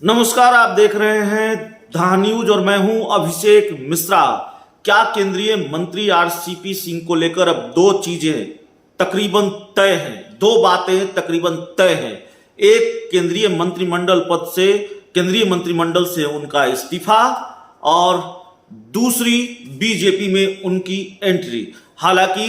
नमस्कार, आप देख रहे हैं धा न्यूज और मैं हूं अभिषेक मिश्रा। क्या केंद्रीय मंत्री आरसीपी सिंह को लेकर अब दो चीजें तकरीबन तय हैं, दो बातें तकरीबन तय हैं। एक, केंद्रीय मंत्रिमंडल से उनका इस्तीफा और दूसरी, बीजेपी में उनकी एंट्री। हालांकि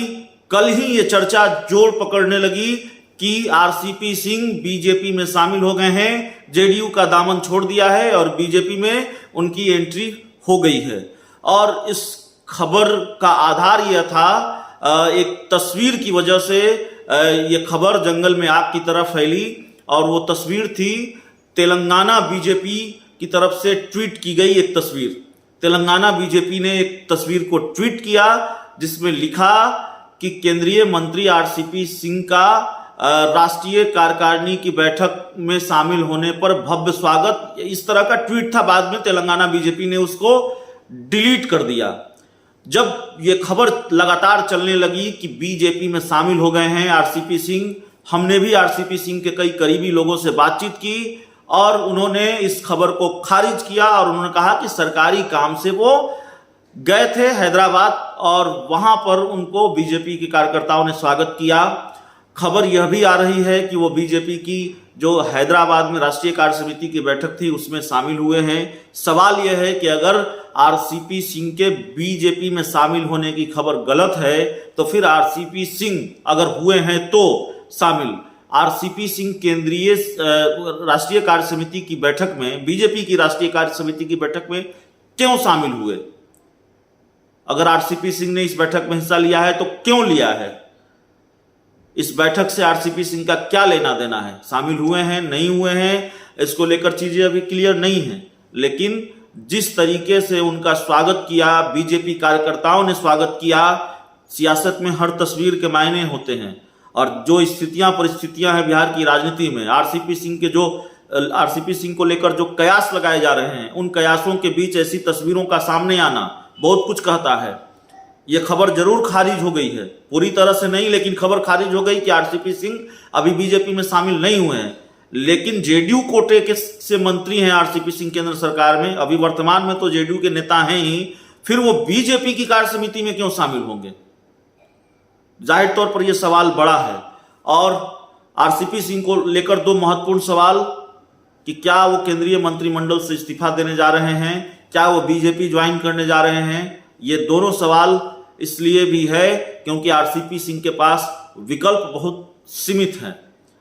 कल ही ये चर्चा जोर पकड़ने लगी कि आरसीपी सिंह बीजेपी में शामिल हो गए हैं, जेडीयू का दामन छोड़ दिया है और बीजेपी में उनकी एंट्री हो गई है। और इस खबर का आधार यह था, एक तस्वीर की वजह से यह खबर जंगल में आग की तरह फैली और वो तस्वीर थी तेलंगाना बीजेपी की तरफ से ट्वीट की गई एक तस्वीर। तेलंगाना बीजेपी ने एक तस्वीर को ट्वीट किया जिसमें लिखा कि केंद्रीय मंत्री आरसीपी सिंह का राष्ट्रीय कार्यकारिणी की बैठक में शामिल होने पर भव्य स्वागत, इस तरह का ट्वीट था। बाद में तेलंगाना बीजेपी ने उसको डिलीट कर दिया। जब यह खबर लगातार चलने लगी कि बीजेपी में शामिल हो गए हैं आरसीपी सिंह, हमने भी आरसीपी सिंह के कई करीबी लोगों से बातचीत की और उन्होंने इस खबर को खारिज किया और उन्होंने कहा कि सरकारी काम से वो गए थे हैदराबाद और वहां पर उनको बीजेपी के कार्यकर्ताओं ने स्वागत किया। खबर यह भी आ रही है कि वो बीजेपी की जो हैदराबाद में राष्ट्रीय कार्य समिति की बैठक थी उसमें शामिल हुए हैं। सवाल यह है कि अगर आरसीपी सिंह के बीजेपी में शामिल होने की खबर गलत है तो फिर आरसीपी सिंह अगर हुए हैं तो शामिल, आरसीपी सिंह केंद्रीय राष्ट्रीय कार्य समिति की बैठक में, बीजेपी की राष्ट्रीय कार्य समिति की बैठक में क्यों शामिल हुए? अगर आरसीपी सिंह ने इस बैठक में हिस्सा लिया है तो क्यों लिया है? इस बैठक से आरसीपी सिंह का क्या लेना देना है? शामिल हुए हैं, नहीं हुए हैं, इसको लेकर चीजें अभी क्लियर नहीं है। लेकिन जिस तरीके से उनका स्वागत किया, बीजेपी कार्यकर्ताओं ने स्वागत किया, सियासत में हर तस्वीर के मायने होते हैं और जो परिस्थितियां हैं बिहार की राजनीति में, आरसीपी सिंह को लेकर जो कयास लगाए जा रहे हैं, उन कयासों के बीच ऐसी तस्वीरों का सामने आना बहुत कुछ कहता है। यह खबर जरूर खारिज हो गई है, पूरी तरह से नहीं, लेकिन खबर खारिज हो गई कि आरसीपी सिंह अभी बीजेपी में शामिल नहीं हुए हैं। लेकिन जेडीयू कोटे के से मंत्री हैं आरसीपी सिंह केंद्र सरकार में, अभी वर्तमान में तो जेडीयू के नेता हैं ही, फिर वो बीजेपी की कार्य समिति में क्यों शामिल होंगे? जाहिर तौर पर यह सवाल बड़ा है। और आरसीपी सिंह को लेकर दो महत्वपूर्ण सवाल कि क्या वो केंद्रीय मंत्रिमंडल से इस्तीफा देने जा रहे हैं, क्या वो बीजेपी ज्वाइन करने जा रहे हैं। ये दोनों सवाल इसलिए भी है क्योंकि आरसीपी सिंह के पास विकल्प बहुत सीमित हैं।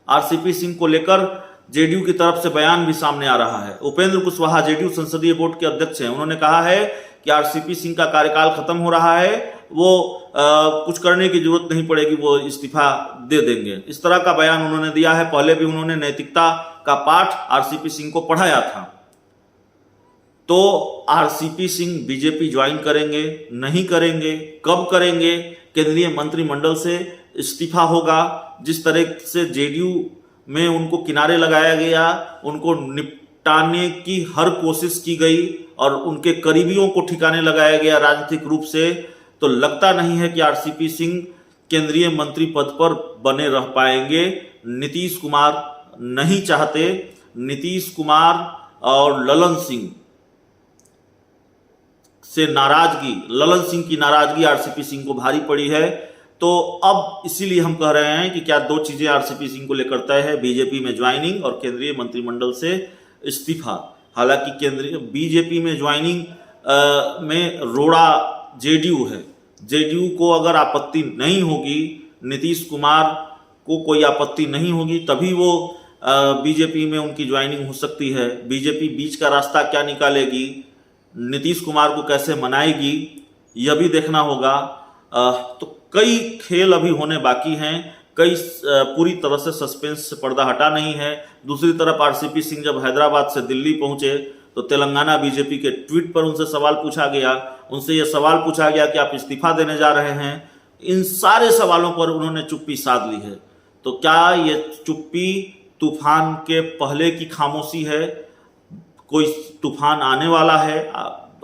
आरसीपी सिंह को लेकर जेडीयू की तरफ से बयान भी सामने आ रहा है। उपेंद्र कुशवाहा जेडीयू संसदीय बोर्ड के अध्यक्ष हैं, उन्होंने कहा है कि आरसीपी सिंह का कार्यकाल खत्म हो रहा है, वो कुछ करने की जरूरत नहीं पड़ेगी, वो इस्तीफा दे देंगे। इस तरह का बयान उन्होंने दिया है। पहले भी उन्होंने नैतिकता का पाठ आरसीपी सिंह को पढ़ाया था। तो आरसीपी सिंह बीजेपी ज्वाइन करेंगे, नहीं करेंगे, कब करेंगे? केंद्रीय मंत्रिमंडल से इस्तीफा होगा। जिस तरह से जेडीयू में उनको किनारे लगाया गया, उनको निपटाने की हर कोशिश की गई और उनके करीबियों को ठिकाने लगाया गया राजनीतिक रूप से, तो लगता नहीं है कि आरसीपी सिंह केंद्रीय मंत्री पद पर बने रह पाएंगे। नीतीश कुमार नहीं चाहते। नीतीश कुमार और ललन सिंह की नाराजगी आरसीपी सिंह को भारी पड़ी है। तो अब इसीलिए हम कह रहे हैं कि क्या दो चीजें आरसीपी सिंह को लेकर तय है, बीजेपी में ज्वाइनिंग और केंद्रीय मंत्रिमंडल से इस्तीफा। हालांकि केंद्रीय बीजेपी में ज्वाइनिंग में रोड़ा जेडीयू है। जेडीयू को अगर आपत्ति नहीं होगी, नीतीश कुमार को कोई आपत्ति नहीं होगी, तभी वो बीजेपी में उनकी ज्वाइनिंग हो सकती है। बीजेपी बीच का रास्ता क्या निकालेगी, नीतीश कुमार को कैसे मनाएगी, यह भी देखना होगा। तो कई खेल अभी होने बाकी हैं, कई पूरी तरह से सस्पेंस से पर्दा हटा नहीं है। दूसरी तरफ आरसीपी सिंह जब हैदराबाद से दिल्ली पहुंचे तो तेलंगाना बीजेपी के ट्वीट पर उनसे सवाल पूछा गया, उनसे यह सवाल पूछा गया कि आप इस्तीफा देने जा रहे हैं। इन सारे सवालों पर उन्होंने चुप्पी साध ली है। तो क्या ये चुप्पी तूफान के पहले की खामोशी है? कोई तूफान आने वाला है?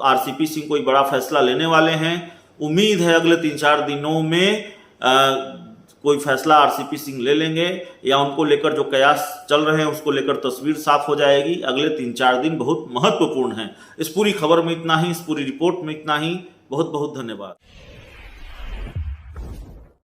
आरसीपी सिंह कोई बड़ा फैसला लेने वाले हैं? उम्मीद है अगले 3-4 दिनों में कोई फैसला आरसीपी सिंह ले लेंगे या उनको लेकर जो कयास चल रहे हैं उसको लेकर तस्वीर साफ हो जाएगी। अगले 3-4 दिन बहुत महत्वपूर्ण हैं। इस पूरी खबर में इतना ही, इस पूरी रिपोर्ट में इतना ही। बहुत बहुत धन्यवाद।